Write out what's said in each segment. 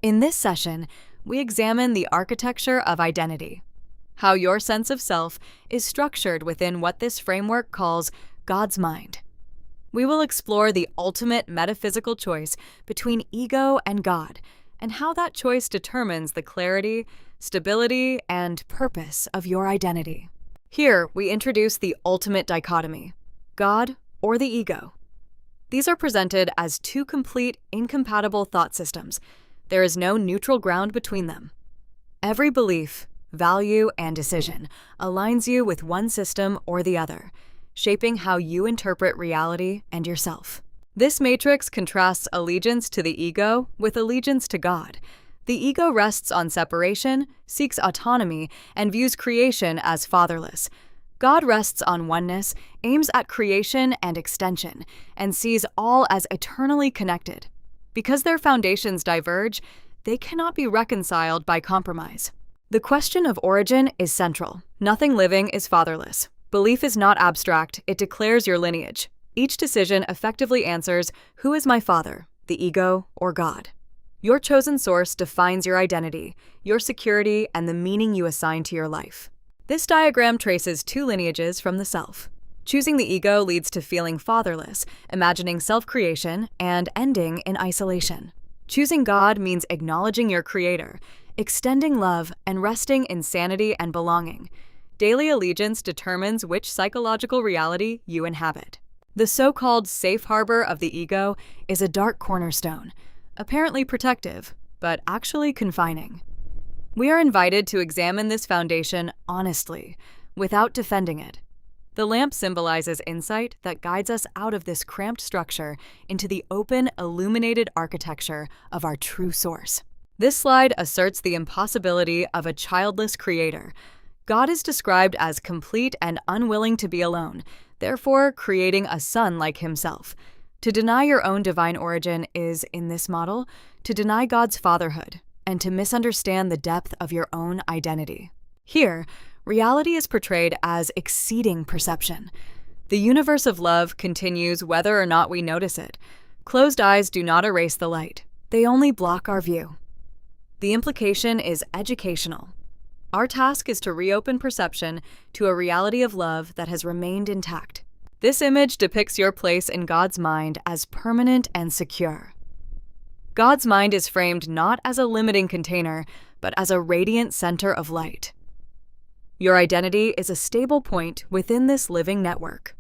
In this session, we examine the architecture of identity, how your sense of self is structured within what this framework calls God's mind. We will explore the ultimate metaphysical choice between ego and God, and how that choice determines the clarity, stability, and purpose of your identity. Here, we introduce the ultimate dichotomy, God or the ego. These are presented as two complete, incompatible thought systems. There is no neutral ground between them. Every belief, value, and decision aligns you with one system or the other, shaping how you interpret reality and yourself. This matrix contrasts allegiance to the ego with allegiance to God. The ego rests on separation, seeks autonomy, and views creation as fatherless. God rests on oneness, aims at creation and extension, and sees all as eternally connected. Because their foundations diverge, they cannot be reconciled by compromise. The question of origin is central. Nothing living is fatherless. Belief is not abstract, it declares your lineage. Each decision effectively answers, who is my father, the ego or God? Your chosen source defines your identity, your security, and the meaning you assign to your life. This diagram traces two lineages from the self. Choosing the ego leads to feeling fatherless, imagining self-creation, and ending in isolation. Choosing God means acknowledging your creator, extending love, and resting in sanity and belonging. Daily allegiance determines which psychological reality you inhabit. The so-called safe harbor of the ego is a dark cornerstone, apparently protective, but actually confining. We are invited to examine this foundation honestly, without defending it. The lamp symbolizes insight that guides us out of this cramped structure into the open, illuminated architecture of our true source. This slide asserts the impossibility of a childless creator. God is described as complete and unwilling to be alone, therefore creating a son like himself. To deny your own divine origin is, in this model, to deny God's fatherhood and to misunderstand the depth of your own identity. Here, reality is portrayed as exceeding perception. The universe of love continues whether or not we notice it. Closed eyes do not erase the light. They only block our view. The implication is educational. Our task is to reopen perception to a reality of love that has remained intact. This image depicts your place in God's mind as permanent and secure. God's mind is framed not as a limiting container, but as a radiant center of light. Your identity is a stable point within this living network,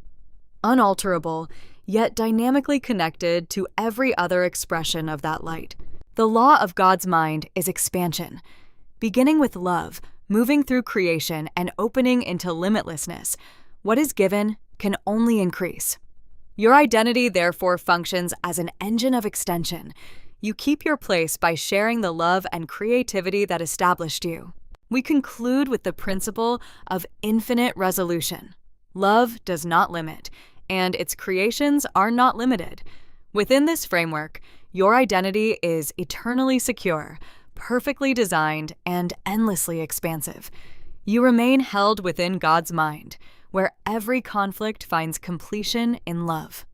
unalterable, yet dynamically connected to every other expression of that light. The law of God's mind is expansion, beginning with love, moving through creation, and opening into limitlessness. What is given can only increase. Your identity therefore functions as an engine of extension. You keep your place by sharing the love and creativity that established you. We conclude with the principle of infinite resolution. Love does not limit, and its creations are not limited. Within this framework, your identity is eternally secure, perfectly designed, and endlessly expansive. You remain held within God's mind, where every conflict finds completion in love.